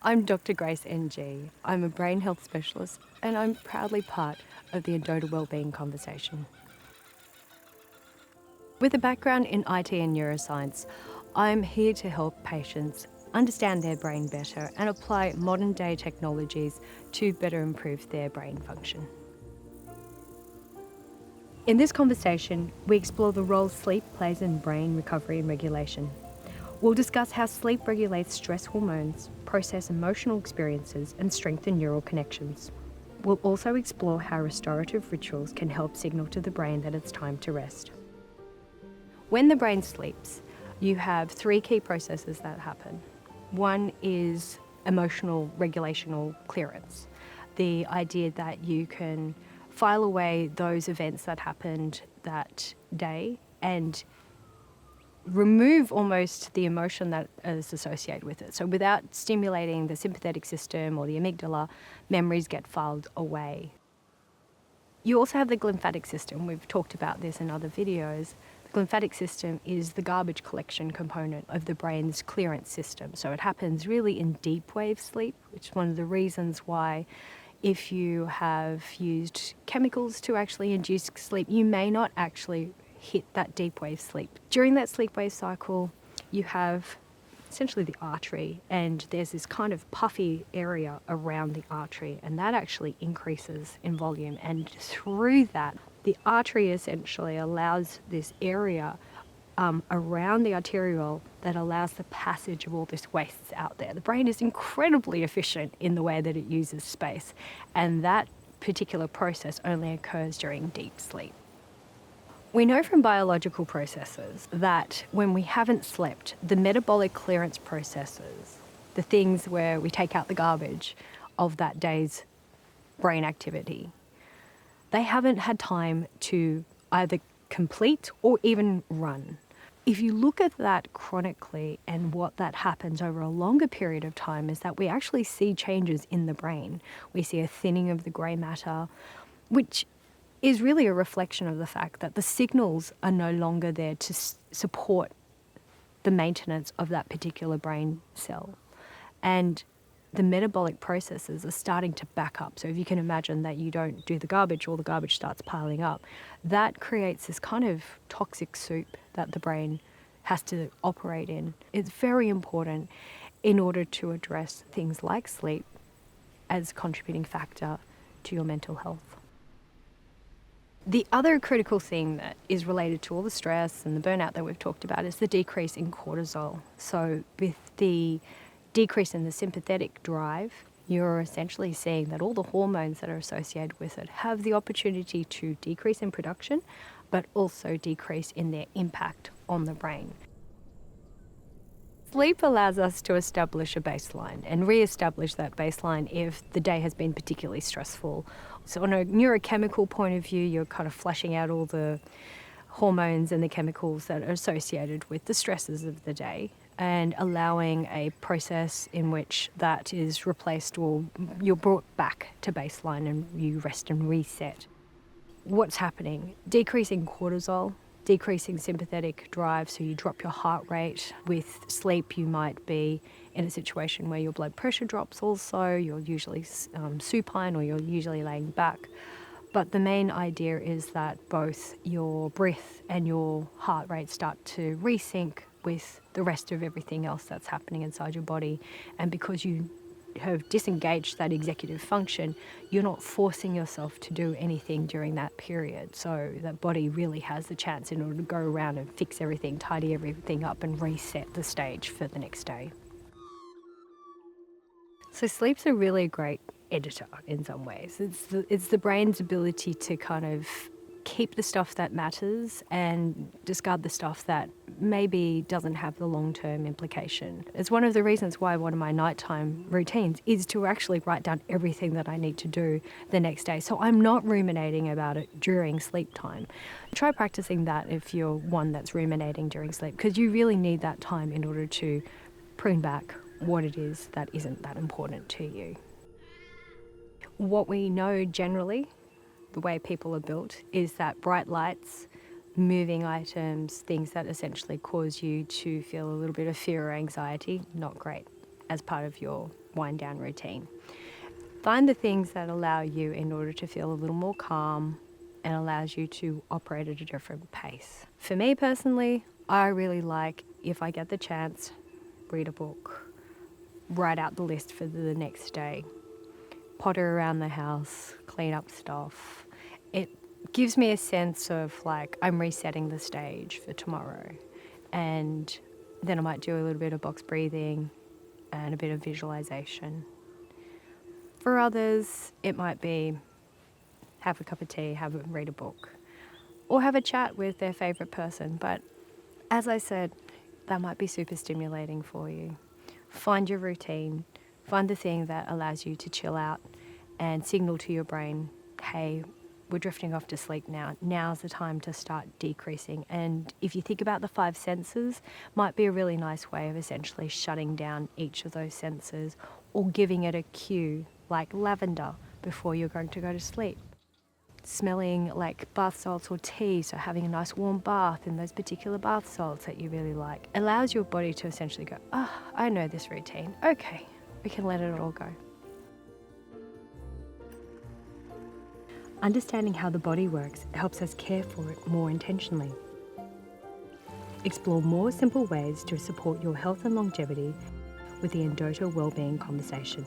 I'm Dr. Grace NG. I'm a brain health specialist and I'm proudly part of the endota wellbeing conversation. With a background in IT and neuroscience, I'm here to help patients understand their brain better and apply modern day technologies to better improve their brain function. In this conversation, we explore the role sleep plays in brain recovery and regulation. We'll discuss how sleep regulates stress hormones, process emotional experiences, and strengthen neural connections. We'll also explore how restorative rituals can help signal to the brain that it's time to rest. When the brain sleeps, you have three key processes that happen. One is emotional regulational clearance, the idea that you can file away those events that happened that day and remove almost the emotion that is associated with it. So without stimulating the sympathetic system or the amygdala, memories get filed away. You also have the glymphatic system. We've talked about this in other videos. The glymphatic system is the garbage collection component of the brain's clearance system. So it happens really in deep wave sleep, which is one of the reasons why if you have used chemicals to actually induce sleep, you may not actually hit that deep wave sleep. During that sleep wave cycle, you have essentially the artery, and there's this kind of puffy area around the artery, and that actually increases in volume. And through that, the artery essentially allows this area around the arteriole that allows the passage of all this waste out there. The brain is incredibly efficient in the way that it uses space, and that particular process only occurs during deep sleep. We know from biological processes that when we haven't slept, the metabolic clearance processes, the things where we take out the garbage of that day's brain activity, they haven't had time to either complete or even run. If you look at that chronically, and what that happens over a longer period of time is that we actually see changes in the brain. We see a thinning of the grey matter, which is really a reflection of the fact that the signals are no longer there to support the maintenance of that particular brain cell. And the metabolic processes are starting to back up. So if you can imagine that you don't do the garbage, all the garbage starts piling up. That creates this kind of toxic soup that the brain has to operate in. It's very important in order to address things like sleep as a contributing factor to your mental health. The other critical thing that is related to all the stress and the burnout that we've talked about is the decrease in cortisol. So with the decrease in the sympathetic drive, you're essentially seeing that all the hormones that are associated with it have the opportunity to decrease in production, but also decrease in their impact on the brain. Sleep allows us to establish a baseline and re-establish that baseline if the day has been particularly stressful. So on a neurochemical point of view, you're kind of flushing out all the hormones and the chemicals that are associated with the stresses of the day and allowing a process in which that is replaced or you're brought back to baseline and you rest and reset. What's happening? Decreasing cortisol, decreasing sympathetic drive, so you drop your heart rate. With sleep, you might be in a situation where your blood pressure drops also, you're usually supine or you're usually laying back. But the main idea is that both your breath and your heart rate start to resync with the rest of everything else that's happening inside your body. And because you have disengaged that executive function, you're not forcing yourself to do anything during that period. So that body really has the chance in order to go around and fix everything, tidy everything up and reset the stage for the next day. So sleep's a really great editor in some ways. It's the brain's ability to kind of keep the stuff that matters and discard the stuff that maybe doesn't have the long-term implication. It's one of the reasons why one of my nighttime routines is to actually write down everything that I need to do the next day, so I'm not ruminating about it during sleep time. Try practicing that if you're one that's ruminating during sleep, because you really need that time in order to prune back what it is that isn't that important to you. What we know generally, the way people are built, is that bright lights, moving items, things that essentially cause you to feel a little bit of fear or anxiety, not great. as part of your wind down routine. Find the things that allow you in order to feel a little more calm and allows you to operate at a different pace. For me personally, I really like, if I get the chance, read a book, write out the list for the next day, potter around the house, clean up stuff. It gives me a sense of like I'm resetting the stage for tomorrow. And then I might do a little bit of box breathing and a bit of visualization. For others, it might be have a cup of tea, read a book, or have a chat with their favourite person. But as I said, that might be super stimulating for you. Find your routine, find the thing that allows you to chill out and signal to your brain, hey, we're drifting off to sleep now. Now's the time to start decreasing. And if you think about the 5 senses, might be a really nice way of essentially shutting down each of those senses or giving it a cue, like lavender, before you're going to go to sleep. Smelling like bath salts or tea, so having a nice warm bath in those particular bath salts that you really like, allows your body to essentially go, I know this routine. Okay, we can let it all go. Understanding how the body works helps us care for it more intentionally. Explore more simple ways to support your health and longevity with the Endota Wellbeing Conversation.